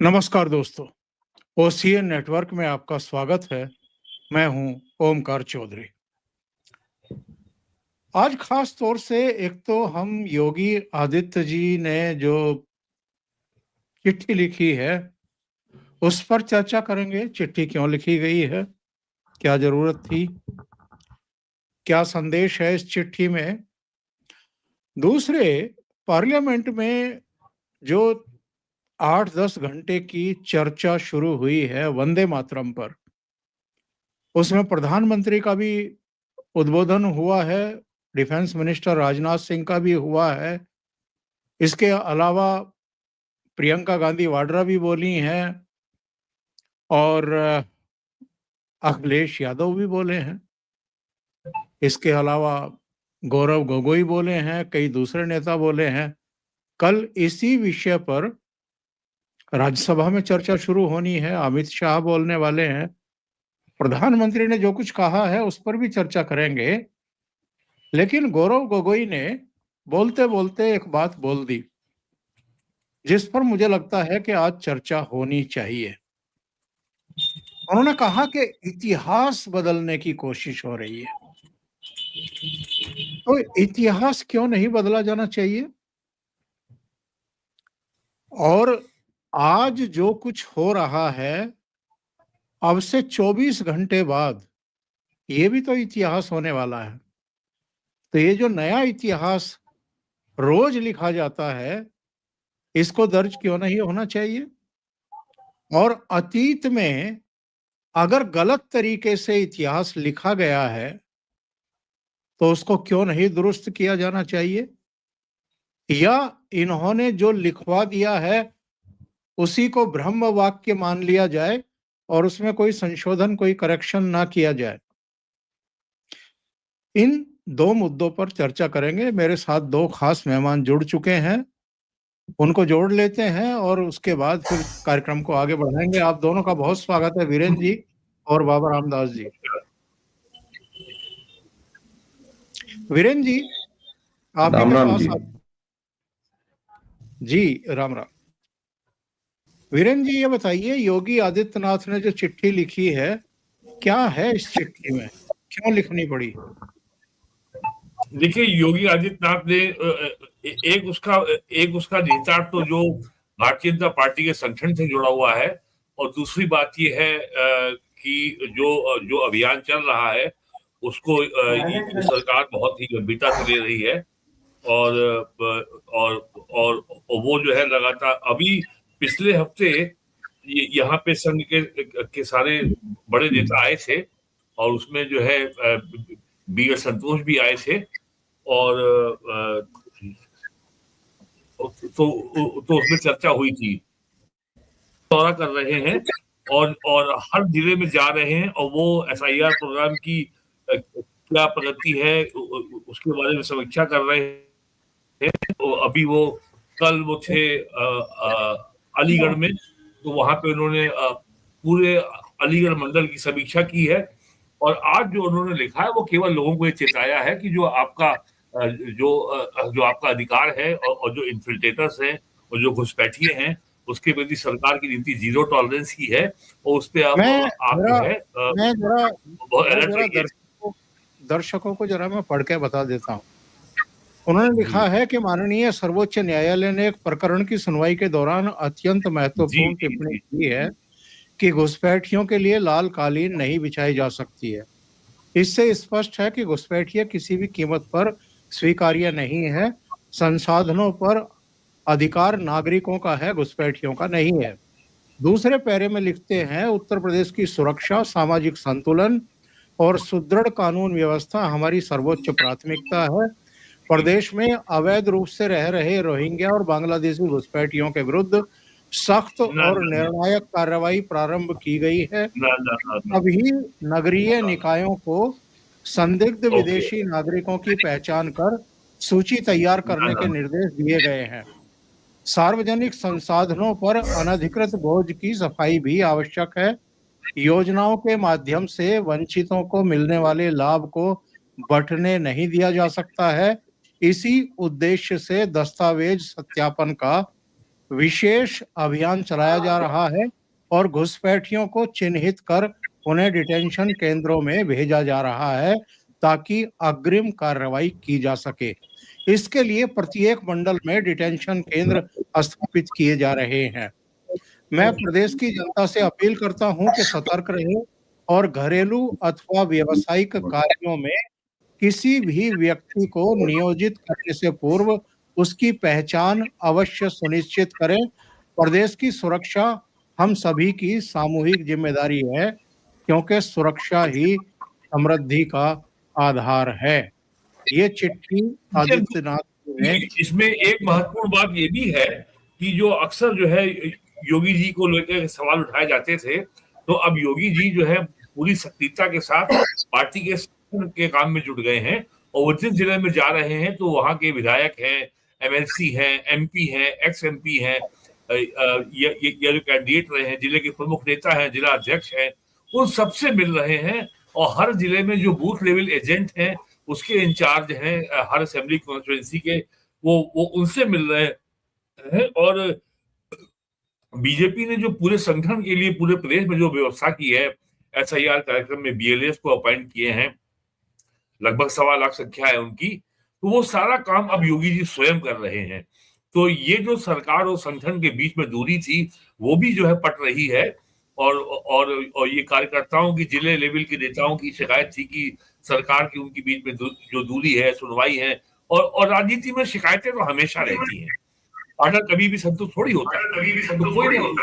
नमस्कार दोस्तों, OCN network में आपका स्वागत है। मैं हूं ओमकार चौधरी। आज खास तौर से एक तो हम योगी आदित्य जी ने जो चिट्ठी लिखी है उस पर चर्चा करेंगे। चिट्ठी क्यों लिखी गई है, क्या जरूरत थी, क्या संदेश है इस चिट्ठी में। दूसरे, पार्लियामेंट में जो 8-10 घंटे की चर्चा शुरू हुई है वंदे मातरम पर, उसमें प्रधानमंत्री का भी उद्बोधन हुआ है, डिफेंस मिनिस्टर राजनाथ सिंह का भी हुआ है। इसके अलावा प्रियंका गांधी वाड्रा भी बोली हैं और अखिलेश यादव भी बोले हैं। इसके अलावा गौरव गोगोई बोले हैं, कई दूसरे नेता बोले हैं। कल इसी विषय पर राज्यसभा में चर्चा शुरू होनी है, अमित शाह बोलने वाले हैं। प्रधानमंत्री ने जो कुछ कहा है उस पर भी चर्चा करेंगे। लेकिन गौरव गोगोई ने बोलते बोलते एक बात बोल दी जिस पर मुझे लगता है कि आज चर्चा होनी चाहिए। उन्होंने कहा कि इतिहास बदलने की कोशिश हो रही है। तो इतिहास क्यों नहीं बदला जाना चाहिए? और आज जो कुछ हो रहा है, अब से 24 घंटे बाद ये भी तो इतिहास होने वाला है। तो ये जो नया इतिहास रोज लिखा जाता है, इसको दर्ज क्यों नहीं होना चाहिए? और अतीत में अगर गलत तरीके से इतिहास लिखा गया है तो उसको क्यों नहीं दुरुस्त किया जाना चाहिए? या इन्होंने जो लिखवा दिया है उसी को ब्रह्म वाक्य मान लिया जाए और उसमें कोई संशोधन, कोई करेक्शन ना किया जाए। इन दो मुद्दों पर चर्चा करेंगे। मेरे साथ दो खास मेहमान जुड़ चुके हैं, उनको जोड़ लेते हैं और उसके बाद फिर कार्यक्रम को आगे बढ़ाएंगे। आप दोनों का बहुत स्वागत है, वीरेंद्र जी और बाबा रामदास जी। वीरेंद्र जी, आप ही के राम पास जी। जी राम राम। वीरेंद्र जी, ये बताइए, योगी आदित्यनाथ ने जो चिट्ठी लिखी है, क्या है इस चिट्ठी में, क्यों लिखनी पड़ी? देखिए, योगी आदित्यनाथ ने एक उसका निहितार्थ तो जो भारतीय जनता पार्टी के संगठन से जुड़ा हुआ है, और दूसरी बात ये है कि जो अभियान चल रहा है उसको ये सरकार बहुत ही गंभीरता से ले रही है। और और वो जो है लगातार, अभी पिछले हफ्ते यहाँ पे संघ के सारे बड़े नेता आए थे और उसमें जो है बी एल संतोष भी आए थे। और तो उसमें चर्चा हुई थी। दौरा कर रहे हैं और हर जिले में जा रहे हैं और वो एसआईआर प्रोग्राम की क्या प्रगति है उसके बारे में समीक्षा कर रहे हैं। तो अभी वो कल वो थे अलीगढ़ में, तो वहां पे उन्होंने पूरे अलीगढ़ मंडल की समीक्षा की है। और आज जो उन्होंने लिखा है वो केवल लोगों को ये चेताया है कि जो आपका अधिकार है और जो इन्फिल्ट्रेटर्स हैं और जो घुसपैठिए हैं उसके प्रति सरकार की नीति जीरो टॉलरेंस की है, और उस पे आप जो है बहुत अलर्ट रहिए। दर्शकों को जरा मैं पढ़ के बता देता हूँ। उन्होंने लिखा है कि माननीय सर्वोच्च न्यायालय ने एक प्रकरण की सुनवाई के दौरान अत्यंत महत्वपूर्ण टिप्पणी की है कि घुसपैठियों के लिए लाल कालीन नहीं बिछाई जा सकती है। इससे स्पष्ट है कि घुसपैठिया किसी भी कीमत पर स्वीकार्य नहीं है। संसाधनों पर अधिकार नागरिकों का है, घुसपैठियों का नहीं है। दूसरे पैरे में लिखते हैं, उत्तर प्रदेश की सुरक्षा, सामाजिक संतुलन और सुदृढ़ कानून व्यवस्था हमारी सर्वोच्च प्राथमिकता है। प्रदेश में अवैध रूप से रह रहे रोहिंग्या और बांग्लादेशी घुसपैठियों के विरुद्ध सख्त और निर्णायक कार्रवाई प्रारंभ की गई है। अभी नगरीय निकायों को संदिग्ध विदेशी नागरिकों की पहचान कर सूची तैयार करने के निर्देश दिए गए हैं। सार्वजनिक संसाधनों पर अनधिकृत बोझ की सफाई भी आवश्यक है। योजनाओं के माध्यम से वंचितों को मिलने वाले लाभ को बंटने नहीं दिया जा सकता है। इसी उद्देश्य से दस्तावेज सत्यापन का विशेष अभियान चलाया जा रहा है और घुसपैठियों को चिन्हित कर उन्हें डिटेंशन केंद्रों में भेजा जा रहा है ताकि अग्रिम कार्रवाई की जा सके। इसके लिए प्रत्येक मंडल में डिटेंशन केंद्र स्थापित किए जा रहे हैं। मैं प्रदेश की जनता से अपील करता हूं कि सतर्क रहे और घरेलू अथवा व्यावसायिक कार्यों में किसी भी व्यक्ति को नियोजित करने से पूर्व उसकी पहचान अवश्य सुनिश्चित करें। प्रदेश की सुरक्षा हम सभी की सामूहिक जिम्मेदारी है, क्योंकि सुरक्षा ही समृद्धि का आधार है। ये चिट्ठी आदित्यनाथ ने। इसमें एक महत्वपूर्ण बात ये भी है कि जो अक्सर जो है योगी जी को लेकर सवाल उठाए जाते थे, तो अब योगी जी जो है पूरी सक्रियता के साथ पार्टी के काम में जुट गए हैं और वो जिस जिले में जा रहे हैं तो वहां के विधायक हैं, एमएलसी हैं, एमपी हैं, एक्स एमपी हैं, ये जो कैंडिडेट रहे हैं, जिले के प्रमुख नेता हैं, जिला अध्यक्ष हैं, उन सबसे मिल रहे हैं और हर जिले में जो बूथ लेवल एजेंट हैं, उसके इंचार्ज हैं हर असेंबली कॉन्स्टिट्यूएंसी के, वो उनसे मिल रहे हैं। और बीजेपी ने जो पूरे संगठन के लिए पूरे प्रदेश में जो व्यवस्था की है, एसआईआर कार्यक्रम में बीएलएस को अपॉइंट किए हैं, लगभग 1.25 लाख संख्या है उनकी, तो वो सारा काम अब योगी जी स्वयं कर रहे हैं। तो ये जो सरकार और संगठन के बीच में दूरी थी वो भी जो है पट रही है और ये कार्यकर्ताओं की, जिले लेवल के नेताओं की शिकायत थी कि सरकार की उनके बीच में जो दूरी है, सुनवाई है, और राजनीति में शिकायतें तो हमेशा रहती हैं, पार्टनर कभी भी संतुष्ट थोड़ी होता है, तो कोई नहीं होता,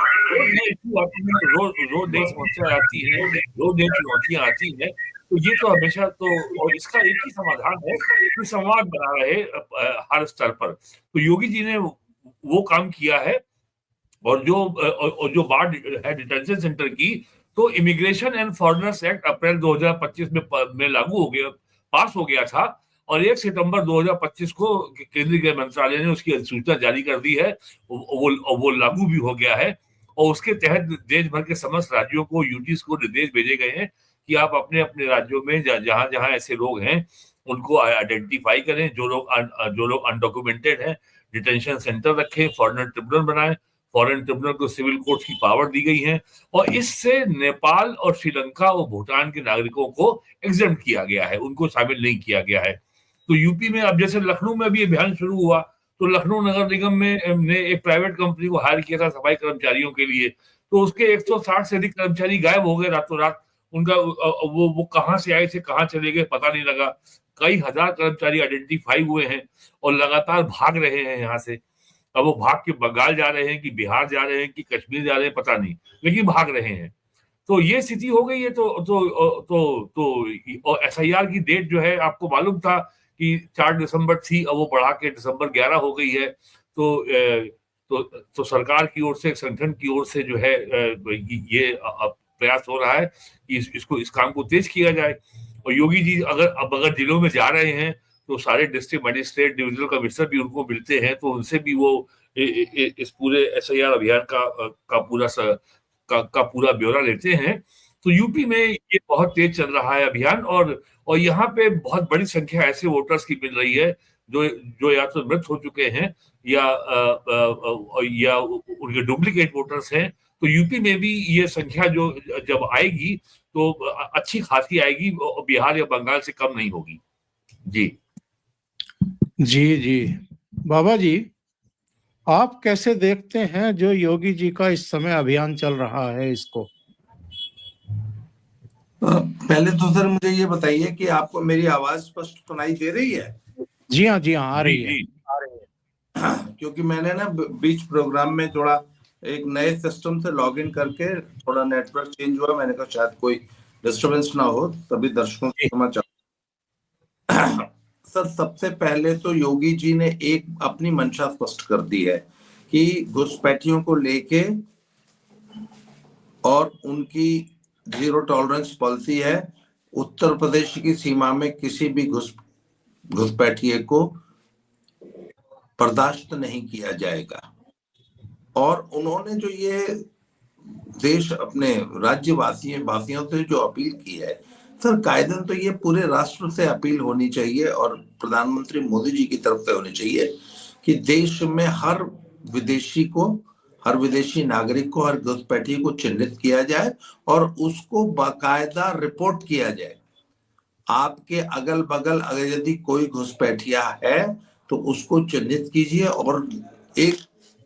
रोज नई समस्या आती है, रोज नई चुनौतियां आती हैं, तो ये तो हमेशा तो, और इसका एक ही समाधान है कि संवाद बना रहे हर स्तर पर। तो योगी जी ने वो काम किया है। और जो बात है डिटेंशन सेंटर की, तो इमिग्रेशन एंड फॉरेनर्स एक्ट अप्रैल 2025 में लागू हो गया, पास हो गया था, और 1 सितंबर 2025 को केंद्रीय गृह मंत्रालय ने उसकी अधिसूचना जारी कर दी है, वो लागू भी हो गया है। और उसके तहत देश भर के समस्त राज्यों को, यूटीज को निर्देश भेजे गए हैं कि आप अपने अपने राज्यों में जहां जहां ऐसे लोग हैं उनको आइडेंटिफाई करें, जो लोग अनडॉक्यूमेंटेड हैं, डिटेंशन सेंटर रखें, फॉरेनर ट्रिब्यूनल बनाएं, फॉरेन ट्रिब्यूनल को सिविल कोर्ट की पावर दी गई है, और इससे नेपाल और श्रीलंका और भूटान के नागरिकों को एग्जेम्प्ट किया गया है, उनको शामिल नहीं किया गया है। तो यूपी में अब जैसे लखनऊ में भी अभियान शुरू हुआ, तो लखनऊ नगर निगम में ने एक प्राइवेट कंपनी को हायर किया था सफाई कर्मचारियों के लिए, तो उसके 160 से अधिक कर्मचारी गायब हो गए रातों रात। उनका वो कहाँ से आए थे, कहाँ चले गए, पता नहीं लगा। कई हजार कर्मचारी आइडेंटिफाई हुए हैं और लगातार भाग रहे हैं यहाँ से। अब वो भाग के बंगाल जा रहे हैं कि बिहार जा रहे हैं कि कश्मीर जा रहे हैं, पता नहीं, लेकिन भाग रहे हैं। तो ये स्थिति हो गई है। तो एसआईआर की डेट जो है, आपको मालूम था कि 4 दिसंबर थी, अब वो बढ़ा के दिसंबर 11 हो गई है। तो सरकार की ओर से, संगठन की ओर से जो है ये प्रयास हो रहा है कि इस काम को तेज किया जाए। और योगी जी अगर जिलों में जा रहे हैं तो सारे डिस्ट्रिक्ट मजिस्ट्रेट, डिविजनल कमिश्नर भी उनको मिलते हैं, तो उनसे भी वो इस पूरे एसआईआर अभियान का पूरा ब्यौरा लेते हैं। तो यूपी में ये बहुत तेज चल रहा है अभियान, और यहाँ पे बहुत बड़ी संख्या ऐसे वोटर्स की मिल रही है जो या तो मृत हो चुके हैं या उनके डुप्लीकेट वोटर्स हैं। तो यूपी में भी ये संख्या जो जब आएगी तो अच्छी खासी आएगी, बिहार या बंगाल से कम नहीं होगी। जी जी जी बाबा जी, आप कैसे देखते हैं जो योगी जी का इस समय अभियान चल रहा है इसको? पहले तो सर मुझे ये बताइए कि आपको मेरी आवाज स्पष्ट सुनाई दे रही है? जी हाँ, आ रही है। क्योंकि मैंने ना बीच प्रोग्राम में थोड़ा एक नए सिस्टम से लॉगिन करके थोड़ा नेटवर्क चेंज हुआ, मैंने कहा शायद कोई डिस्टरबेंस ना हो, तभी दर्शकों को क्षमा चाहूं। सर, सबसे पहले तो योगी जी ने एक अपनी मंशा स्पष्ट कर दी है कि घुसपैठियों को लेके और उनकी 0 टॉलरेंस पॉलिसी है। उत्तर प्रदेश की सीमा में किसी भी घुसपैठिए को बर्दाश्त नहीं किया जाएगा। और उन्होंने जो ये देश अपने राज्यवासियों से जो अपील की है, सर कायदन तो ये पूरे राष्ट्र से अपील होनी चाहिए और प्रधानमंत्री मोदी जी की तरफ से होनी चाहिए कि देश में हर विदेशी को, हर विदेशी नागरिक को, हर घुसपैठी को चिन्हित किया जाए और उसको बाकायदा रिपोर्ट किया जाए। आपके अगल बगल अगर यदि कोई घुसपैठिया है तो उसको चिन्हित कीजिए और एक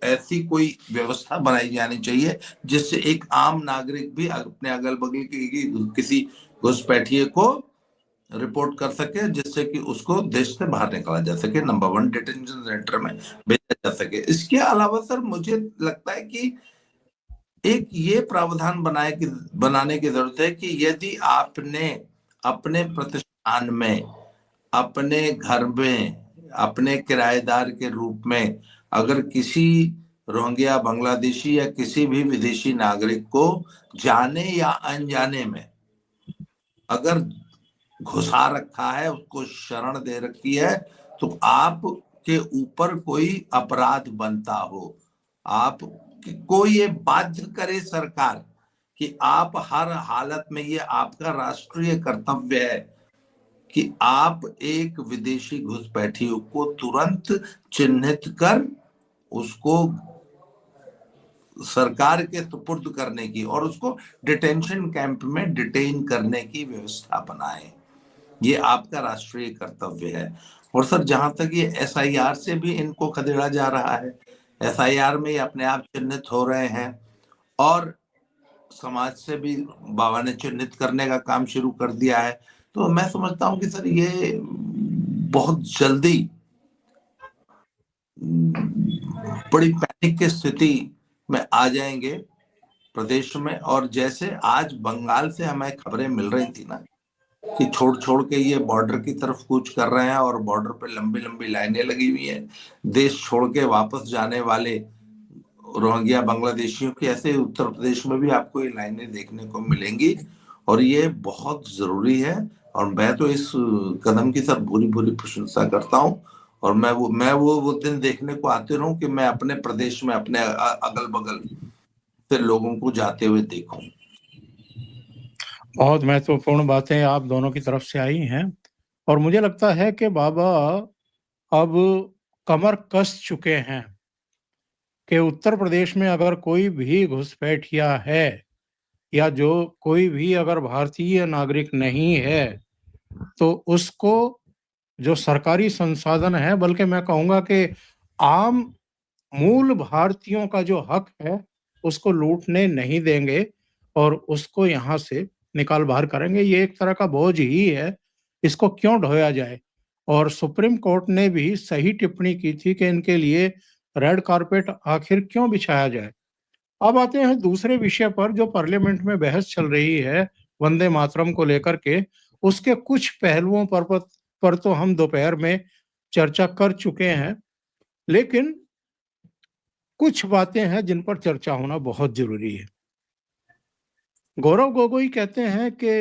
ऐसी कोई व्यवस्था बनाई जानी चाहिए जिससे एक आम नागरिक भी अपने अगल बगल के किसी घुसपैठिए को रिपोर्ट कर सके, जिससे कि उसको देश से बाहर निकाला जा सके, नंबर 1 डिटेंशन सेंटर में भेजा जा सके। इसके अलावा सर मुझे लगता है कि एक ये प्रावधान बनाने की जरूरत है कि यदि आपने अपने प्रतिष्ठान में, अपने घर में, अपने किराएदार के रूप में अगर किसी रोहिंग्या, बांग्लादेशी या किसी भी विदेशी नागरिक को जाने या अनजाने में अगर घुसा रखा है, उसको शरण दे रखी है, तो आप के ऊपर कोई अपराध बनता हो, आप को ये बाध्य करे सरकार कि आप हर हालत में, ये आपका राष्ट्रीय कर्तव्य है कि आप एक विदेशी घुसपैठी को तुरंत चिन्हित कर उसको सरकार के सुपुर्द करने की और उसको डिटेंशन कैंप में डिटेन करने की व्यवस्था बनाए। ये आपका राष्ट्रीय कर्तव्य है। और सर जहां तक ये SIR से भी इनको खदेड़ा जा रहा है, SIR में ये अपने आप चिन्हित हो रहे हैं और समाज से भी बाबा ने चिन्हित करने का काम शुरू कर दिया है। तो मैं समझता हूं कि सर ये बहुत जल्दी बड़ी पैनिक की स्थिति में आ जाएंगे प्रदेश में। और जैसे आज बंगाल से हमें खबरें मिल रही थी ना कि छोड़ छोड़ के ये बॉर्डर की तरफ कूच कर रहे हैं और बॉर्डर पे लंबी लंबी लाइनें लगी हुई हैं, देश छोड़ के वापस जाने वाले रोहिंग्या बांग्लादेशियों की, ऐसे उत्तर प्रदेश में भी आपको ये लाइनें देखने को मिलेंगी और ये बहुत जरूरी है। और मैं तो इस कदम की सब पूरी प्रशंसा करता हूँ और मैं वो दिन देखने को आते रहूं कि मैं अपने प्रदेश में अपने अगल बगल से लोगों को जाते हुए देखूं। बहुत महत्वपूर्ण बातें आप दोनों की तरफ से आई हैं और मुझे लगता है कि बाबा अब कमर कस चुके हैं कि उत्तर प्रदेश में अगर कोई भी घुसपैठिया है या जो कोई भी अगर भारतीय नागरिक नहीं है तो उसको जो सरकारी संसाधन है, बल्कि मैं कहूँगा कि आम मूल भारतीयों का जो हक है उसको लूटने नहीं देंगे और उसको यहाँ से निकाल बाहर करेंगे। ये एक तरह का बोझ ही है, इसको क्यों ढोया जाए। और सुप्रीम कोर्ट ने भी सही टिप्पणी की थी कि इनके लिए रेड कारपेट आखिर क्यों बिछाया जाए। अब आते हैं दूसरे विषय पर जो पार्लियामेंट में बहस चल रही है वंदे मातरम को लेकर के। उसके कुछ पहलुओं पर तो हम दोपहर में चर्चा कर चुके हैं, लेकिन कुछ बातें हैं जिन पर चर्चा होना बहुत जरूरी है। गौरव गोगोई कहते हैं कि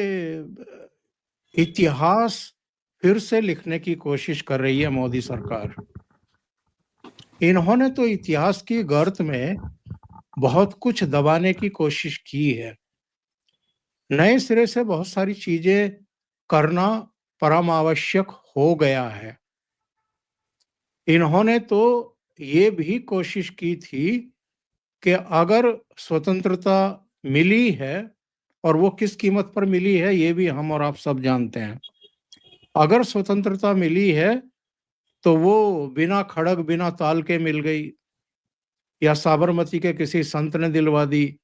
इतिहास फिर से लिखने की कोशिश कर रही है मोदी सरकार। इन्होंने तो इतिहास की गर्त में बहुत कुछ दबाने की कोशिश की है, नए सिरे से बहुत सारी चीजें करना परम आवश्यक हो गया है। इन्होंने तो ये भी कोशिश की थी कि अगर स्वतंत्रता मिली है, और वो किस कीमत पर मिली है ये भी हम और आप सब जानते हैं, अगर स्वतंत्रता मिली है तो वो बिना खड़ग बिना ताल के मिल गई, या साबरमती के किसी संत ने दिलवा दी,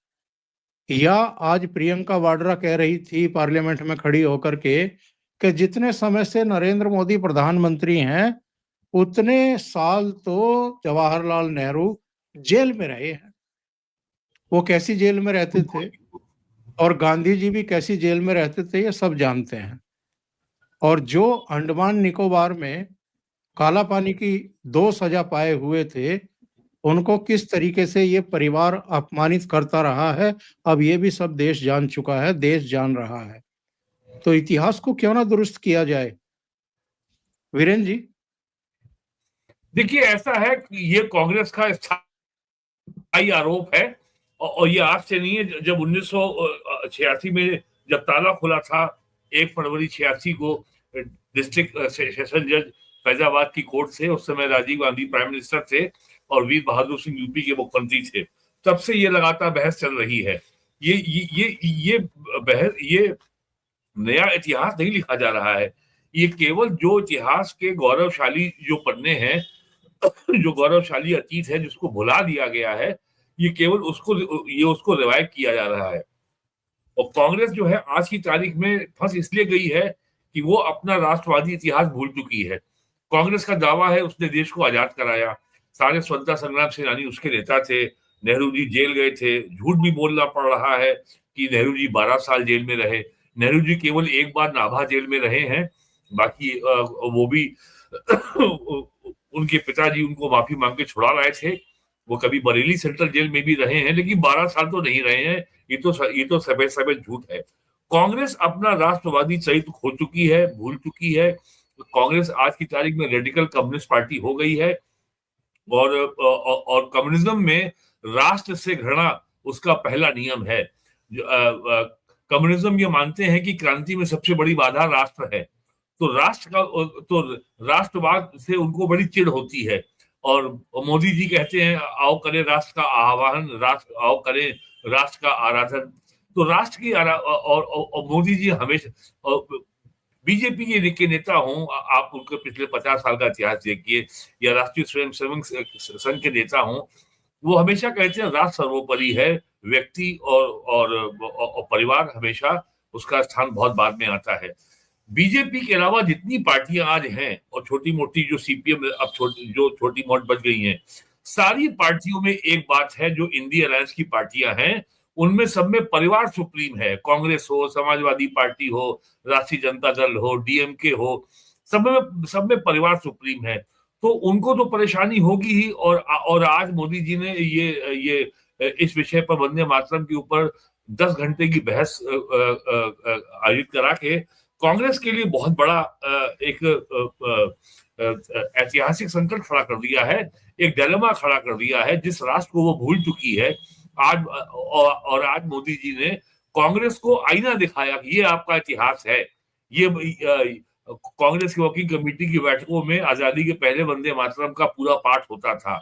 या आज प्रियंका वाड्रा कह रही थी पार्लियामेंट में खड़ी होकर के कि जितने समय से नरेंद्र मोदी प्रधानमंत्री हैं उतने साल तो जवाहरलाल नेहरू जेल में रहे हैं। वो कैसी जेल में रहते थे और गांधी जी भी कैसी जेल में रहते थे ये सब जानते हैं। और जो अंडमान निकोबार में काला पानी की 2 सजा पाए हुए थे उनको किस तरीके से ये परिवार अपमानित करता रहा है, अब ये भी सब देश जान चुका है, देश जान रहा है। तो इतिहास को क्यों ना दुरुस्त किया जाए। वीरेंद्र जी। देखिए ऐसा है कि ये कांग्रेस का स्थायी आरोप है और ये आज से नहीं है। जब 1986 में जब ताला खुला था 1 फरवरी 86 को डिस्ट्रिक्ट सेशन जज फैजाबाद की कोर्ट से, उस समय राजीव गांधी प्राइम मिनिस्टर थे, और वीर बहादुर सिंह यूपी के मुख्यमंत्री थे, तब से ये लगातार बहस चल रही है। ये बहस, ये नया इतिहास नहीं लिखा जा रहा है, ये केवल जो इतिहास के गौरवशाली जो पन्ने हैं, जो गौरवशाली अतीत है जिसको भुला दिया गया है, ये केवल उसको रिवाइव किया जा रहा है। और कांग्रेस जो है आज की तारीख में फंस इसलिए गई है कि वो अपना राष्ट्रवादी इतिहास भूल चुकी है। कांग्रेस का दावा है उसने देश को आजाद कराया, सारे स्वतंत्रता संग्राम सेनानी उसके नेता थे, नेहरू जी जेल गए थे, झूठ भी बोलना पड़ रहा है कि नेहरू जी 12 साल जेल में रहे। नेहरू जी केवल एक बार नाभा जेल में रहे हैं, बाकी वो भी उनके पिताजी उनको माफी मांग के छुड़ा लाए थे। वो कभी बरेली सेंट्रल जेल में भी रहे हैं, लेकिन 12 साल तो नहीं रहे हैं। ये तो सफेद झूठ है। कांग्रेस अपना राष्ट्रवादी चरित्र खो चुकी है, भूल चुकी है। कांग्रेस आज की तारीख में रेडिकल कम्युनिस्ट पार्टी हो गई है, और कम्युनिज्म में राष्ट्र से घृणा उसका पहला नियम है। कम्युनिज्म ये मानते हैं कि क्रांति में सबसे बड़ी बाधा राष्ट्र है, तो राष्ट्रवाद से उनको बड़ी चिढ़ होती है। और मोदी जी कहते हैं आओ करें राष्ट्र का आह्वान, आओ करें राष्ट्र का आराधन। तो राष्ट्र की और मोदी जी हमेशा बीजेपी के नेता हों, आप उनके पिछले 50 साल का इतिहास देखिए, या राष्ट्रीय स्वयंसेवक संघ के नेता हों, वो हमेशा कहते हैं राष्ट्र सर्वोपरि है, व्यक्ति और परिवार हमेशा उसका स्थान बहुत बाद में आता है। बीजेपी के अलावा जितनी पार्टियां आज हैं, और छोटी मोटी जो सीपीएम अब छोटी मोट बच गई हैं, सारी पार्टियों में एक बात है जो इंडिया अलायंस की पार्टियां हैं, उनमें सब में परिवार सुप्रीम है। कांग्रेस हो, समाजवादी पार्टी हो, राष्ट्रीय जनता दल हो, डीएमके हो, सब में परिवार सुप्रीम है। तो उनको तो परेशानी होगी ही। और आज मोदी जी ने ये इस विषय पर वंदे मातरम के ऊपर 10 घंटे की बहस आयोजित करा के कांग्रेस के लिए बहुत बड़ा एक ऐतिहासिक संकट खड़ा कर दिया है, एक डिलेमा खड़ा कर दिया है, जिस राष्ट्र को वो भूल चुकी है आज। और आज मोदी जी ने कांग्रेस को आईना दिखाया कि ये आपका इतिहास है। ये कांग्रेस की वर्किंग कमेटी की बैठकों में आजादी के पहले वंदे मातरम का पूरा पाठ होता था,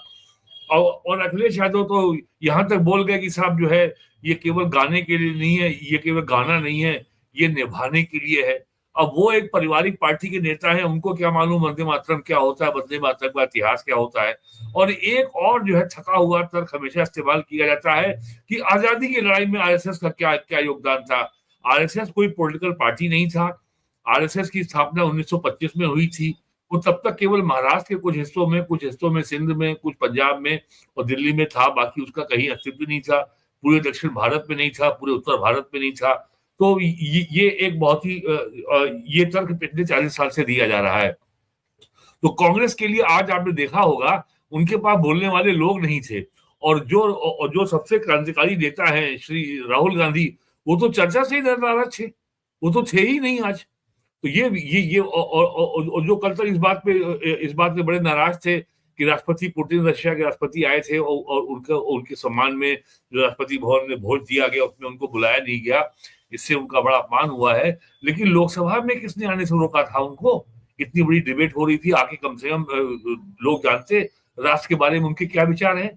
और अखिलेश यादव तो यहां तक बोल गए कि साहब जो है ये केवल गाने के लिए नहीं है, ये केवल गाना नहीं है, ये निभाने के लिए है। अब वो एक पारिवारिक पार्टी के नेता है, उनको क्या मालूम वंदे मातरम क्या होता है, वंदे मातरम का इतिहास क्या होता है। और एक और जो है थका हुआ तर्क हमेशा इस्तेमाल किया जाता है कि आजादी की लड़ाई में आरएसएस का क्या योगदान था। आरएसएस कोई पॉलिटिकल पार्टी नहीं था। आरएसएस की स्थापना 1925 में हुई थी। वो तब तक केवल महाराष्ट्र के कुछ हिस्सों में सिंध में, कुछ पंजाब में और दिल्ली में था, बाकी उसका कहीं अस्तित्व नहीं था। पूरे दक्षिण भारत में नहीं था, पूरे उत्तर भारत में नहीं था। तो ये एक बहुत ही ये तर्क पिछले 40 साल से दिया जा रहा है। तो कांग्रेस के लिए आज आपने देखा होगा उनके पास बोलने वाले लोग नहीं थे, और जो सबसे क्रांतिकारी नेता है श्री राहुल गांधी, वो तो चर्चा से ही नाराज थे, वो तो थे ही नहीं आज। तो ये और जो कल तक इस बात पे बड़े नाराज थे कि राष्ट्रपति पुतिन रशिया के राष्ट्रपति आए थे और उनके सम्मान में जो राष्ट्रपति भवन में भोज दिया गया उसमें उनको बुलाया नहीं गया, इससे उनका बड़ा अपमान हुआ है। लेकिन लोकसभा में किसने आने से रोका था उनको? इतनी बड़ी डिबेट हो रही थी, आके कम से कम लोग जानते राष्ट्र के बारे में उनके क्या विचार हैं।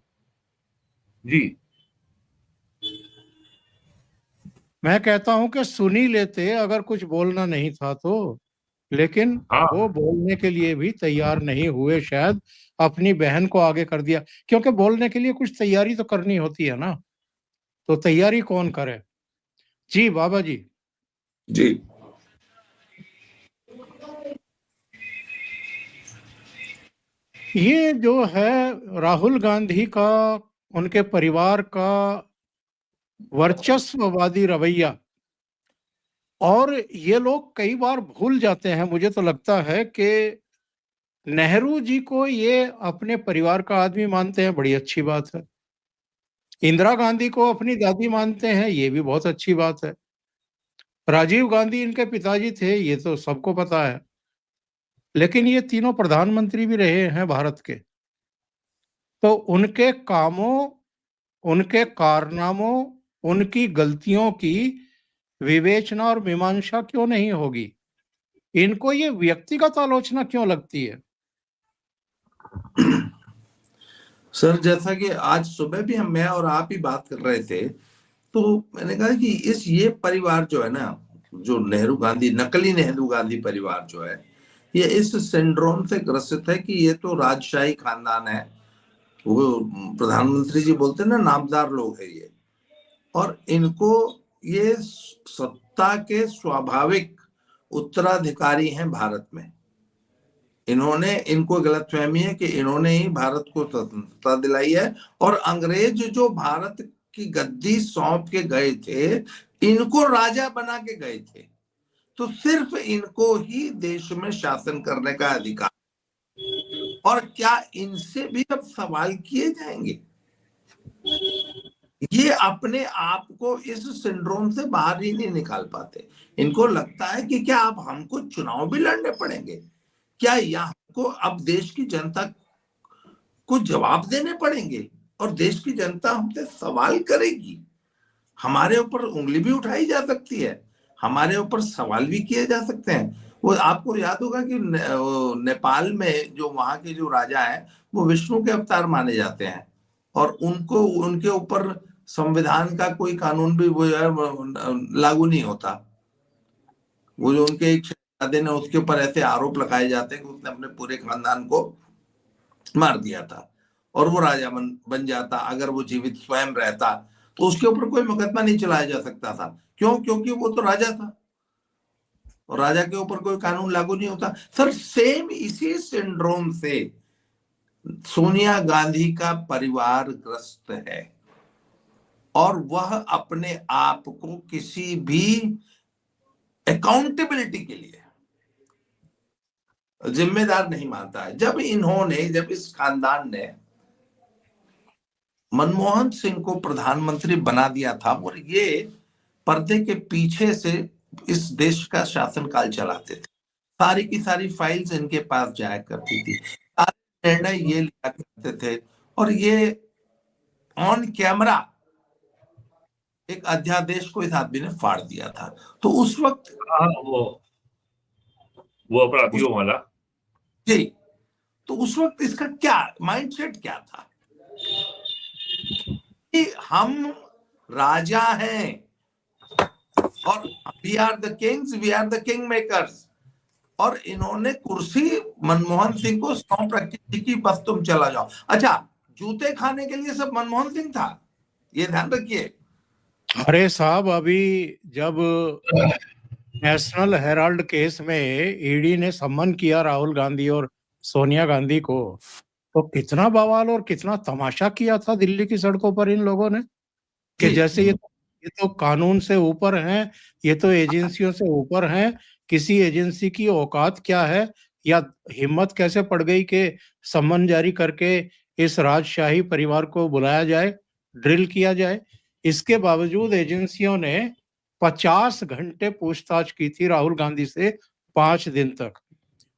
जी, मैं कहता हूं कि सुन ही लेते अगर कुछ बोलना नहीं था तो, लेकिन वो बोलने के लिए भी तैयार नहीं हुए। शायद अपनी बहन को आगे कर दिया, क्योंकि बोलने के लिए कुछ तैयारी तो करनी होती है ना, तो तैयारी कौन करे? जी बाबा जी। जी, ये जो है राहुल गांधी का, उनके परिवार का वर्चस्ववादी रवैया, और ये लोग कई बार भूल जाते हैं, मुझे तो लगता है कि नेहरू जी को ये अपने परिवार का आदमी मानते हैं, बड़ी अच्छी बात है। इंदिरा गांधी को अपनी दादी मानते हैं, ये भी बहुत अच्छी बात है। राजीव गांधी इनके पिताजी थे, ये तो सबको पता है। लेकिन ये तीनों प्रधानमंत्री भी रहे हैं भारत के, तो उनके कामों, उनके कारनामों, उनकी गलतियों की विवेचना और मीमांसा क्यों नहीं होगी? इनको ये व्यक्तिगत आलोचना क्यों लगती है? सर जैसा कि आज सुबह भी मैं और आप ही बात कर रहे थे, तो मैंने कहा कि ये परिवार जो है ना, जो नेहरू गांधी, नकली नेहरू गांधी परिवार जो है, ये इस सिंड्रोम से ग्रसित है कि ये तो राजशाही खानदान है। वो प्रधानमंत्री जी बोलते हैं ना, नामदार लोग है ये, और इनको ये सत्ता के स्वाभाविक उत्तराधिकारी हैं भारत में। इनको गलतफहमी है कि इन्होंने ही भारत को स्वतंत्रता दिलाई है, और अंग्रेज जो भारत की गद्दी सौंप के गए थे, इनको राजा बना के गए थे, तो सिर्फ इनको ही देश में शासन करने का अधिकार, और क्या इनसे भी अब सवाल किए जाएंगे? ये अपने आप को इस सिंड्रोम से बाहर ही नहीं निकाल पाते। इनको लगता है कि क्या अब हमको चुनाव भी लड़ने पड़ेंगे, क्या यहाँ को अब देश की जनता को जवाब देने पड़ेंगे, और देश की जनता हमसे सवाल करेगी, हमारे ऊपर उंगली भी उठाई जा सकती है, हमारे ऊपर सवाल भी किए जा सकते हैं। वो आपको याद होगा कि नेपाल में जो वहां के जो राजा है, वो विष्णु के अवतार माने जाते हैं, और उनको उनके ऊपर संविधान का कोई कानून भी वो लागू नहीं होता। वो जो उनके एक शहजादे ने, उसके ऊपर ऐसे आरोप लगाए जाते हैं कि उसने अपने पूरे खानदान को मार दिया था, और वो राजा बन जाता। अगर वो जीवित स्वयं रहता तो उसके ऊपर कोई मुकदमा नहीं चलाया जा सकता था। क्यों? क्योंकि वो तो राजा था, और राजा के ऊपर कोई कानून लागू नहीं होता। सर सेम इसी सिंड्रोम से सोनिया गांधी का परिवार ग्रस्त है, और वह अपने आप को किसी भी अकाउंटेबिलिटी के लिए जिम्मेदार नहीं मानता है। जब इस खानदान ने मनमोहन सिंह को प्रधानमंत्री बना दिया था, और ये पर्दे के पीछे से इस देश का शासनकाल चलाते थे, सारी की सारी फाइल्स इनके पास जाया करती थी, सारे निर्णय ये लिया करते थे, और ये ऑन कैमरा एक अध्यादेश को इस आदमी ने फाड़ दिया था। तो उस वक्त वो अपराधियों वाला जी, तो उस वक्त इसका क्या माइंडसेट क्या था कि हम राजा हैं, और we are the kings, we are the king makers, और इन्होंने कुर्सी मनमोहन सिंह को सौंप रखी थी कि बस तुम चला जाओ। अच्छा, जूते खाने के लिए सब मनमोहन सिंह था, ये ध्यान रखिए। अरे साहब, अभी जब नेशनल हेराल्ड केस में ईडी ने सम्मन किया राहुल गांधी और सोनिया गांधी को, तो कितना बवाल और कितना तमाशा किया था दिल्ली की सड़कों पर इन लोगों ने, कि जैसे ये तो कानून से ऊपर हैं, ये तो एजेंसियों से ऊपर हैं, किसी एजेंसी की औकात क्या है, या हिम्मत कैसे पड़ गई कि सम्मन जारी करके इस राजशाही परिवार को बुलाया जाए, ड्रिल किया जाए। इसके बावजूद एजेंसियों ने 50 घंटे पूछताछ की थी राहुल गांधी से, 5 दिन तक,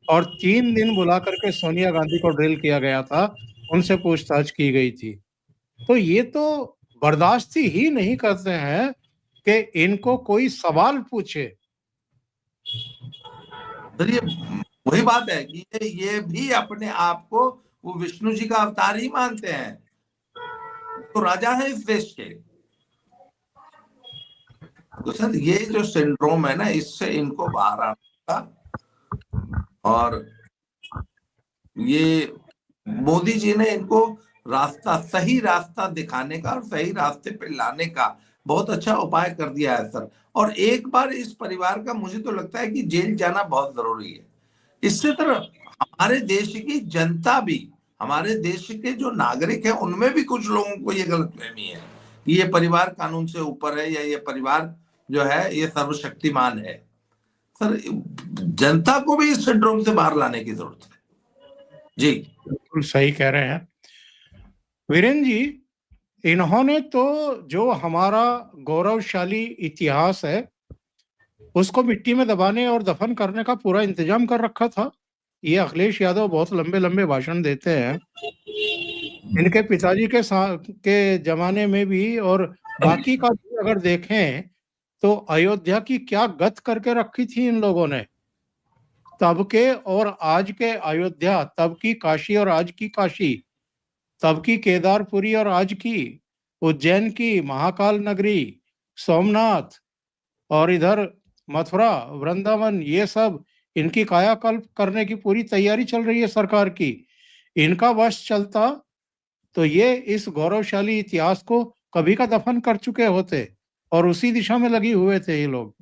और 3 दिन बुला करके सोनिया गांधी को ड्रिल किया गया था, उनसे पूछताछ की गई थी। तो ये तो बर्दाश्त ही नहीं करते हैं कि इनको कोई सवाल पूछे। तो ये वही बात है कि ये भी अपने आप को वो विष्णु जी का अवतार ही मानते हैं, तो राजा है इस देश के। तो सर ये जो सिंड्रोम है ना, इससे इनको बाहर आना था, और ये मोदी जी ने इनको सही रास्ता दिखाने का और सही रास्ते पे लाने का बहुत अच्छा उपाय कर दिया है सर। और एक बार इस परिवार का मुझे तो लगता है कि जेल जाना बहुत जरूरी है। इससे तरह हमारे देश की जनता भी, हमारे देश के जो नागरिक हैं, उनमें भी कुछ लोगों को ये गलतफहमी है कि ये परिवार कानून से ऊपर है, या ये परिवार जो है ये सर्वशक्तिमान है। सर जनता को भी इस सिंड्रोम से बाहर लाने की जरूरत है। जी बिल्कुल सही कह रहे हैं वीरेंद्र जी। इन्होंने तो जो हमारा गौरवशाली इतिहास है उसको मिट्टी में दबाने और दफन करने का पूरा इंतजाम कर रखा था। ये अखिलेश यादव बहुत लंबे लंबे भाषण देते हैं, इनके पिताजी के जमाने में भी, और बाकी का भी अगर देखें तो अयोध्या की क्या गत करके रखी थी इन लोगों ने। तब के और आज के अयोध्या, तब की काशी और आज की काशी, तब की केदारपुरी और आज की उज्जैन की महाकाल नगरी, सोमनाथ और इधर मथुरा, वृंदावन, ये सब इनकी कायाकल्प करने की पूरी तैयारी चल रही है सरकार की। इनका वश चलता तो ये इस गौरवशाली इतिहास को कभी का दफन कर चुके होते और उसी दिशा में लगे हुए थे ये लोग।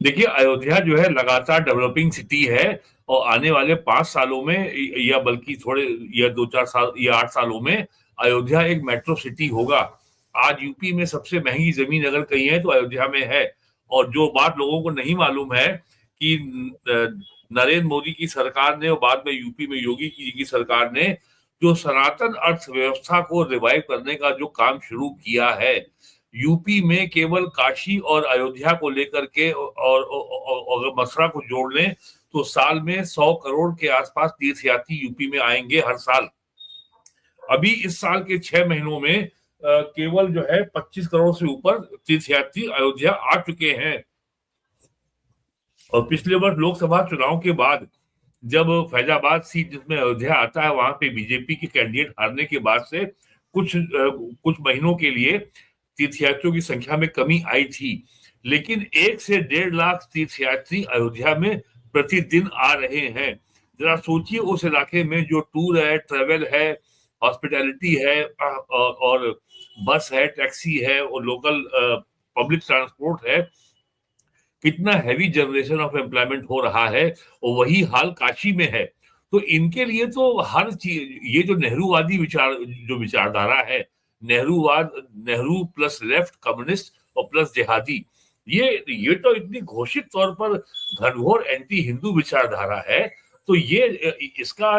देखिए, अयोध्या जो है लगातार डेवलपिंग सिटी है और आने वाले 5 सालों में या बल्कि थोड़े या 2-4 साल या 8 सालों में अयोध्या एक मेट्रो सिटी होगा। आज यूपी में सबसे महंगी जमीन अगर कहीं है तो अयोध्या में है। और जो बात लोगों को नहीं मालूम है कि नरेंद्र मोदी की सरकार ने और बाद में यूपी में योगी जी की सरकार ने जो सनातन अर्थव्यवस्था को रिवाइव करने का जो काम शुरू किया है, यूपी में केवल काशी और अयोध्या को लेकर के और अगर मथुरा को जोड़ लें तो साल में 100 करोड़ के आसपास तीर्थयात्री यूपी में आएंगे हर साल। अभी इस साल के 6 महीनों में केवल जो है 25 करोड़ से ऊपर तीर्थयात्री अयोध्या आ चुके हैं। और पिछले वर्ष लोकसभा चुनाव के बाद जब फैजाबाद सीट जिसमें अयोध्या आता है वहां पे बीजेपी के कैंडिडेट हारने के बाद से कुछ महीनों के लिए तीर्थयात्रियों की संख्या में कमी आई थी, लेकिन 1 से 1.5 लाख तीर्थयात्री अयोध्या में प्रतिदिन आ रहे हैं। जरा सोचिए उस इलाके में जो टूर है, ट्रेवल है, हॉस्पिटैलिटी है और बस है, टैक्सी है और लोकल पब्लिक ट्रांसपोर्ट है, कितना हैवी जनरेशन ऑफ एम्प्लॉयमेंट हो रहा है। और वही हाल काशी में है। तो इनके लिए तो हर चीज, ये जो नेहरूवादी विचारधारा है, नेहरू प्लस लेफ्ट कम्युनिस्ट और प्लस जिहादी, ये तो इतनी घोषित तौर पर घनघोर एंटी हिंदू विचारधारा है। तो ये इसका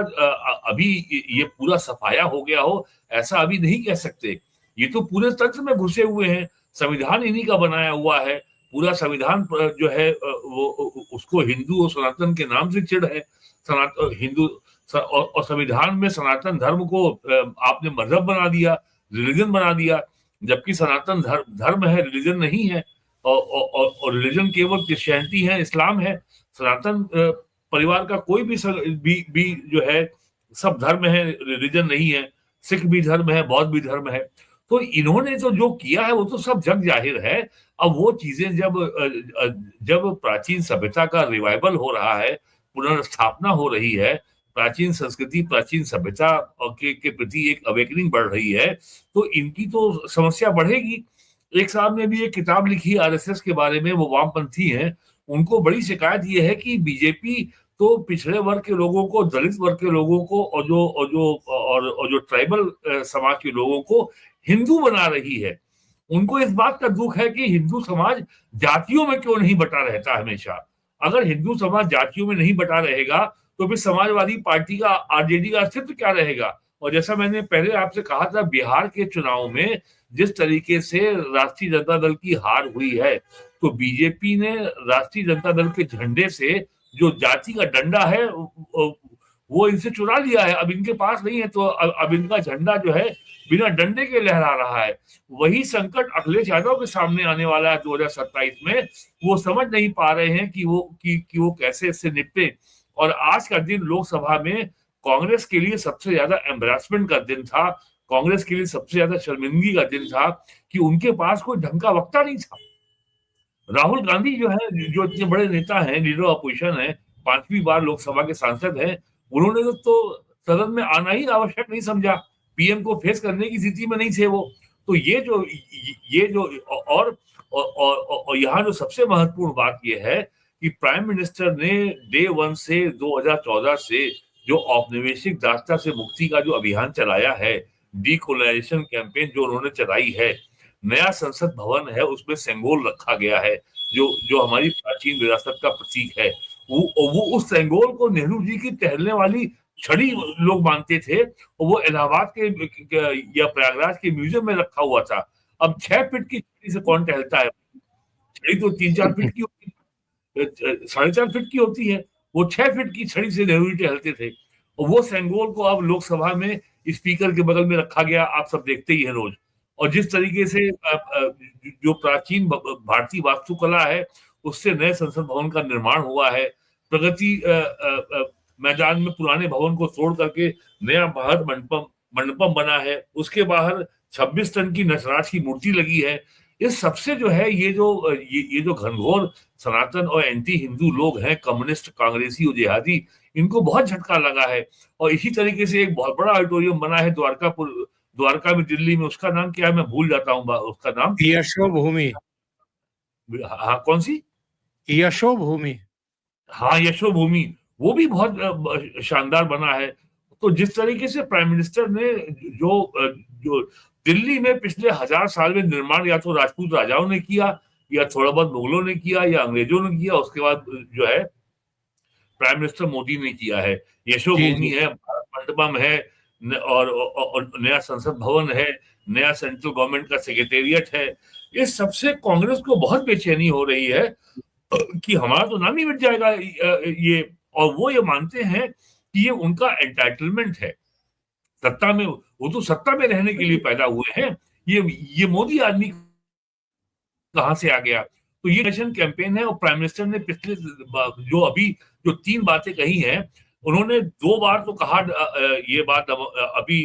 अभी ये पूरा सफाया हो गया हो ऐसा अभी नहीं कह सकते। ये तो पूरे तंत्र में घुसे हुए हैं। संविधान इन्हीं का बनाया हुआ है। पूरा संविधान जो है वो उसको हिंदू और सनातन के नाम से चिढ़ है। सनातन हिंदू और संविधान में सनातन धर्म को आपने मजहब बना दिया, रिलीजन बना दिया, जबकि सनातन धर्म है, रिलीजन नहीं है। और रिलीजन केवल क्रिश्चियनिटी है, इस्लाम है। सनातन परिवार का कोई भी जो है, सब धर्म है, रिलीजन नहीं है। सिख भी धर्म है, बौद्ध भी धर्म है। तो इन्होंने तो जो किया है वो तो सब जग जाहिर है। अब वो चीजें जब प्राचीन सभ्यता का रिवाइवल हो रहा है, पुनर्स्थापना हो रही है, प्राचीन संस्कृति, प्राचीन सभ्यता के प्रति एक अवेकनिंग बढ़ रही है, तो इनकी तो समस्या बढ़ेगी। एक साहब ने भी एक किताब लिखी आरएसएस के बारे में, वो वामपंथी हैं। उनको बड़ी शिकायत ये है कि बीजेपी तो पिछड़े वर्ग के लोगों को, दलित वर्ग के लोगों को और जो ट्राइबल समाज के लोगों को हिंदू बना रही है। उनको इस बात का दुख है कि हिंदू समाज जातियों में क्यों नहीं बटा रहता हमेशा। अगर हिंदू समाज जातियों में नहीं बटा रहेगा तो फिर समाजवादी पार्टी का, आरजेडी का अस्तित्व क्या रहेगा। और जैसा मैंने पहले आपसे कहा था, बिहार के चुनाव में जिस तरीके से राष्ट्रीय जनता दल की हार हुई है, तो बीजेपी ने राष्ट्रीय जनता दल के झंडे से जो जाति का डंडा है वो इनसे चुरा लिया है। अब इनके पास नहीं है, तो अब इनका झंडा जो है बिना डंडे के लहरा रहा है। वही संकट अखिलेश यादव के सामने आने वाला है 2027 में। वो समझ नहीं पा रहे हैं कि वो कैसे इससे निपटे। और आज का दिन लोकसभा में कांग्रेस के लिए सबसे ज्यादा एम्बैरेसमेंट का दिन था। कांग्रेस के लिए सबसे ज्यादा शर्मिंदगी का दिन था कि उनके पास कोई ढंग का वक्ता नहीं था। राहुल गांधी जो है, जो इतने बड़े नेता हैं, लीडर ऑपोजिशन है, 5वीं बार लोकसभा के सांसद हैं, उन्होंने तो सदन में आना ही आवश्यक नहीं समझा। पीएम को फेस करने की स्थिति में नहीं थे वो। तो ये जो और यहाँ जो सबसे महत्वपूर्ण बात ये है कि प्राइम मिनिस्टर ने डे 1 से 2014 से जो औपनिवेशिक दासता से मुक्ति का जो अभियान चलाया है, डीकोलाइजेशन कैंपेन जो उन्होंने चलाई है, नया संसद भवन है, उसमें सेंगोल रखा गया है, जो हमारी प्राचीन विरासत का प्रतीक है। वो उस सेंगोल को नेहरू जी की टहलने वाली छड़ी लोग मानते थे, और वो इलाहाबाद के या प्रयागराज के म्यूजियम में रखा हुआ था। अब 6 फीट की छड़ी से कौन टहलता है? छड़ी तो 3-4 फीट की होती है, 4.5 फीट की होती है। वो 6 फीट की छड़ी से नेहरू टहलते थे। और वो सेंगोल को अब लोकसभा में स्पीकर के बगल में रखा गया, आप सब देखते ही है रोज। और जिस तरीके से जो प्राचीन भारतीय वास्तुकला है, उससे नए संसद भवन का निर्माण हुआ है। प्रगति मैदान में पुराने भवन को तोड़ करके नया भारत मंडपम बना है, उसके बाहर 26 टन की नटराज की मूर्ति लगी है। इस सबसे जो है ये जो घनघोर सनातन और एंटी हिंदू लोग हैं, कम्युनिस्ट, कांग्रेसी और जिहादी, इनको बहुत झटका लगा है। और इसी तरीके से एक बहुत बड़ा ऑडिटोरियम बना है द्वारका में, दिल्ली में, उसका नाम क्या है मैं भूल जाता हूँ उसका नाम। यशोभूमि। हाँ, कौन सी? यशोभूमि। हाँ, यशोभूमि, वो भी बहुत शानदार बना है। तो जिस तरीके से प्राइम मिनिस्टर ने जो दिल्ली में पिछले 1000 साल में निर्माण या तो राजपूत राजाओं ने किया, या थोड़ा बहुत मुगलों ने किया, या अंग्रेजों ने किया, उसके बाद जो है प्राइम मिनिस्टर मोदी ने किया है। यशोभूमि है, भारत मंडपम है, और नया संसद भवन है, नया सेंट्रल गवर्नमेंट का सेक्रेटेरिएट है। इस सबसे कांग्रेस को बहुत बेचैनी हो रही है कि हमारा तो नाम ही मिट जाएगा ये। और वो ये मानते हैं कि ये उनका एंटाइटलमेंट है सत्ता में, वो तो सत्ता में रहने के लिए पैदा हुए हैं। ये मोदी आदमी कहां से आ गया? तो ये इलेक्शन कैंपेन है। और प्राइम मिनिस्टर ने पिछले जो 3 बातें कही हैं, उन्होंने 2 बार तो कहा ये बात अभी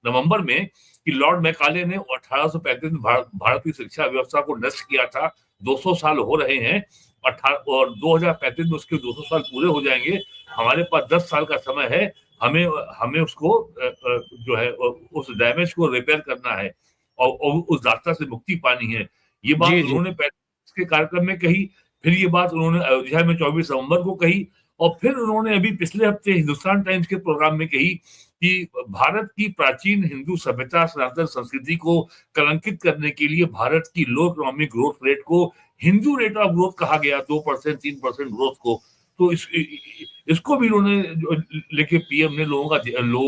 नवंबर में कि लॉर्ड मैकाले ने 1835 में भारत की शिक्षा व्यवस्था को नष्ट किया था। 200 साल हो रहे हैं और 2035 में उसके 200 साल पूरे हो जाएंगे। हमारे पास 10 साल का समय है, हमें उसको जो है उस डैमेज को रिपेयर करना है और उस दास्ता से मुक्ति पानी है। ये बात उन्होंने पहले कार्यक्रम में कही, फिर ये बात उन्होंने अयोध्या में 24 नवंबर को कही, और फिर उन्होंने अभी पिछले हफ्ते हिंदुस्तान टाइम्स के प्रोग्राम में कही कि भारत की प्राचीन हिंदू सभ्यता, सनातन संस्कृति को कलंकित करने के लिए भारत की लो इकोनॉमिक ग्रोथ रेट को हिंदू रेट ऑफ ग्रोथ कहा गया, 2% 3% ग्रोथ को। तो इसको भी उन्होंने लेके पीएम ने लोगों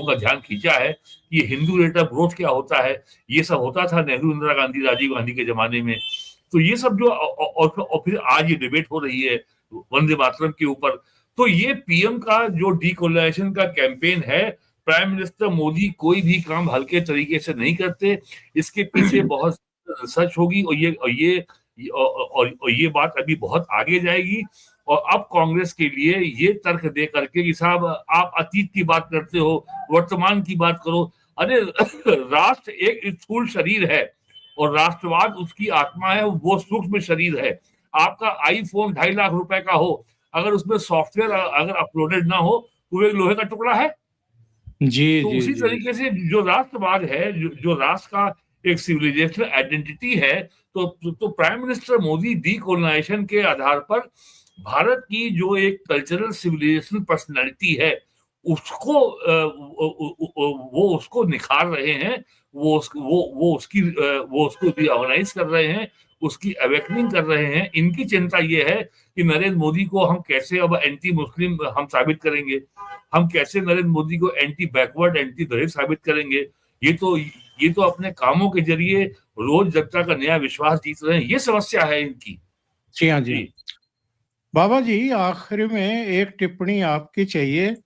का ध्यान खींचा है कि हिंदू रेट ऑफ ग्रोथ क्या होता है। ये सब होता था नेहरू, इंदिरा गांधी, राजीव गांधी के जमाने में। तो ये सब जो और फिर आज ये डिबेट हो रही है वंदे मातरम के ऊपर। तो ये पीएम का जो डीकोलाइजेशन का कैंपेन है, प्राइम मिनिस्टर मोदी कोई भी काम हल्के तरीके से नहीं करते। इसके पीछे बहुत रिसर्च होगी और ये बात अभी बहुत आगे जाएगी। और अब कांग्रेस के लिए ये तर्क दे करके कि साहब आप अतीत की बात करते हो, वर्तमान की बात करो। अरे राष्ट्र एक स्थूल शरीर है और राष्ट्रवाद उसकी आत्मा है, वो सूक्ष्म शरीर है। आपका आईफोन 2.5 लाख रुपए का हो, अगर उसमें सॉफ्टवेयर अगर अपलोडेड ना हो तो एक लोहे का टुकड़ा है। तो उसी तरीके से जो राष्ट्रवाद है, जो राष्ट्र का एक सिविलाइजेशनल आइडेंटिटी है, तो प्राइम मिनिस्टर मोदी डीकोलाइजेशन के आधार पर भारत की जो एक कल्चरल सिविलाइजेशनल पर्सनालिटी है उसको निखार रहे हैं, वो उसको रिऑर्गेनाइज कर रहे हैं, उसकी अवेकनिंग कर रहे हैं। इनकी चिंता ये है कि नरेंद्र मोदी को हम कैसे अब एंटी मुस्लिम हम साबित करेंगे, हम कैसे नरेंद्र मोदी को एंटी बैकवर्ड, एंटी दलित साबित करेंगे। ये तो अपने कामों के जरिए रोज जनता का नया विश्वास जीत रहे हैं। ये समस्या है इनकी। जी हाँ जी। बाबा जी, आखिर में एक टिप्पणी आपकी चाहिए।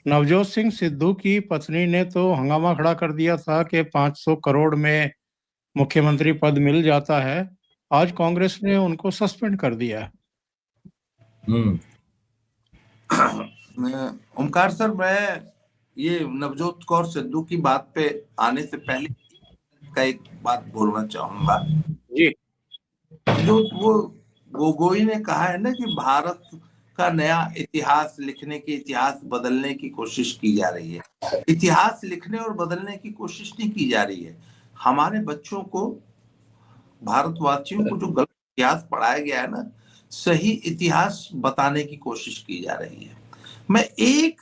नवजोत सिंह सिद्धू की पत्नी ने तो हंगामा खड़ा कर दिया था कि 500 करोड़ में मुख्यमंत्री पद मिल जाता है। आज कांग्रेस ने उनको सस्पेंड कर दिया है। ओमकार सर, मैं ये नवजोत कौर सिद्धू की बात पे आने से पहले का एक बात बोलना चाहूंगा जी। जो वो गोगोई ने कहा है ना कि भारत का नया इतिहास लिखने की, इतिहास बदलने की कोशिश की जा रही है। इतिहास लिखने और बदलने की कोशिश नहीं की जा रही है। हमारे बच्चों को, भारतवासियों को जो गलत इतिहास पढ़ाया गया है ना, सही इतिहास बताने की कोशिश की जा रही है। मैं एक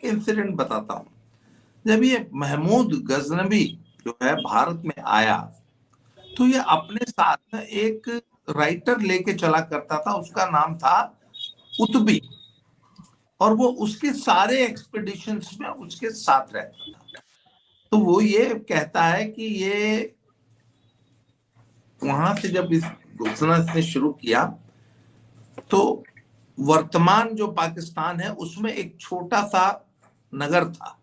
इंसिडेंट बताता हूँ। जब ये महमूद गजनवी जो है भारत में आया, तो ये अपने साथ एक राइटर लेके चला करता था, उसका नाम था कुतुबी, और वो उसके सारे एक्सपीडिशंस में उसके साथ रहता था। तो वो ये कहता है कि ये वहां से जब इस घोषणा से शुरू किया तो वर्तमान जो पाकिस्तान है उसमें एक छोटा सा नगर था।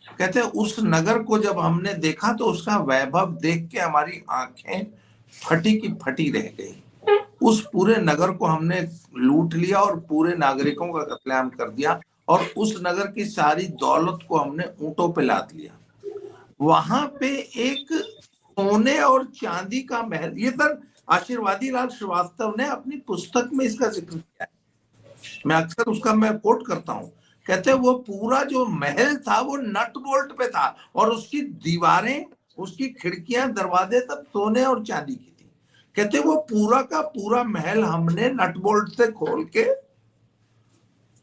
कहते हैं उस नगर को जब हमने देखा तो उसका वैभव देख के हमारी आंखें फटी की फटी रह गई। उस पूरे नगर को हमने लूट लिया और पूरे नागरिकों का कत्लेआम कर दिया और उस नगर की सारी दौलत को हमने ऊंटों पे लाद लिया। वहां पे एक सोने और चांदी का महल, ये सर आशीर्वादी लाल श्रीवास्तव ने अपनी पुस्तक में इसका जिक्र किया है। मैं अक्सर उसका मैं कोट करता हूं, कहते वो पूरा जो महल था वो नट बोल्ट पे था और उसकी दीवारें, उसकी खिड़कियां, दरवाजे सब सोने और चांदी की थी। कहते वो पूरा का पूरा महल हमने नट बोल्ट से खोल के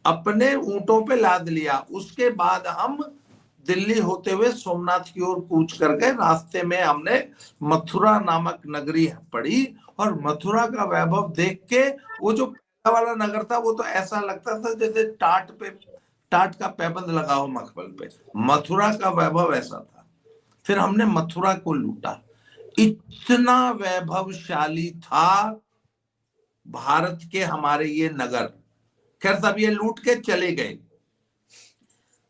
अपने ऊंटों पे लाद लिया। उसके बाद हम दिल्ली होते हुए सोमनाथ की ओर कूच कर गए। रास्ते में हमने मथुरा नामक नगरी पड़ी और मथुरा का वैभव देख के, वो जो पहला वाला नगर था वो तो ऐसा लगता था जैसे टाट का पैबंद लगा हो मखमल पे। मथुरा का वैभव ऐसा था। फिर हमने मथुरा को लूटा। इतना वैभवशाली था भारत के हमारे ये नगर। खैर सब ये लूट के चले गए।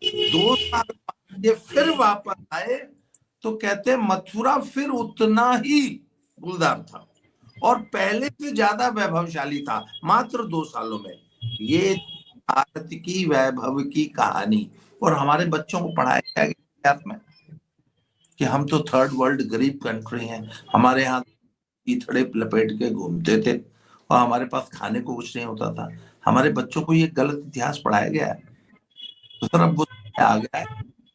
2 साल बाद ये फिर वापस आए तो कहते मथुरा फिर उतना ही गुलजार था और पहले से ज्यादा वैभवशाली था मात्र 2 सालों में। ये भारत की वैभव की कहानी। और हमारे बच्चों को पढ़ाया गया इतिहास में कि हम तो थर्ड वर्ल्ड गरीब कंट्री हैं, हमारे यहाँ कीचड़े लपेट के घूमते थे और हमारे पास खाने को कुछ नहीं होता था। हमारे बच्चों को ये गलत इतिहास पढ़ाया गया है। तो सर अब वो आ गया है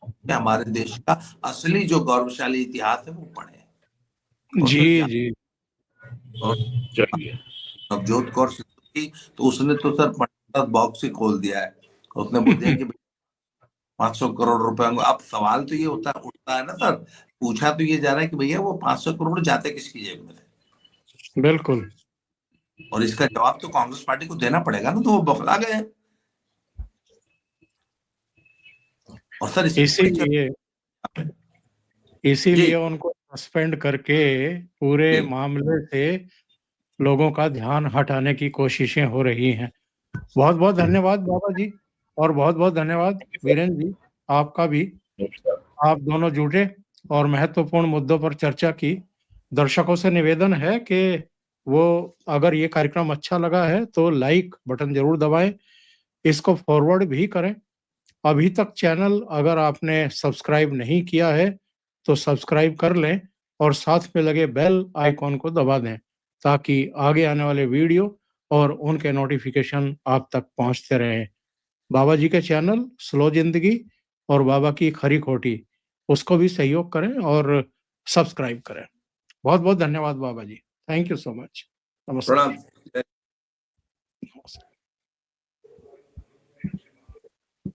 कि हमारे देश का असली जो गौरवशाली इतिहास है वो पढ़े। जी और नवजोत कौर सिद्धू की तो उसने तो सर बॉक्स ही खोल दिया है। उसने बोल दिया कि 500 करोड़ रुपए। अब सवाल तो ये उठता है ना सर, पूछा तो ये जा रहा है कि भैया वो 500 करोड़ जाते किसकी जेब में थे? बिल्कुल। और इसका जवाब तो कांग्रेस पार्टी को देना पड़ेगा ना, तो वो बौखला गए। और सर इसीलिए उनको सस्पेंड करके पूरे मामले से लोगों का ध्यान हटाने की कोशिशें हो रही हैं। बहुत बहुत धन्यवाद बाबा जी, और बहुत बहुत धन्यवाद वीरेंद्र जी, आपका भी। आप दोनों जुटे और महत्वपूर्ण मुद्दों पर चर्चा की। दर्शकों से निवेदन है कि वो अगर ये कार्यक्रम अच्छा लगा है तो लाइक बटन जरूर दबाएं, इसको फॉरवर्ड भी करें। अभी तक चैनल अगर आपने सब्सक्राइब नहीं किया है तो सब्सक्राइब कर लें और साथ में लगे बेल आइकॉन को दबा दें ताकि आगे आने वाले वीडियो और उनके नोटिफिकेशन आप तक पहुंचते रहें। बाबा जी के चैनल स्लो जिंदगी और बाबा की खरी खोटी, उसको भी सहयोग करें और सब्सक्राइब करें। बहुत बहुत धन्यवाद Baba ji. Thank you so much. नमस्कार।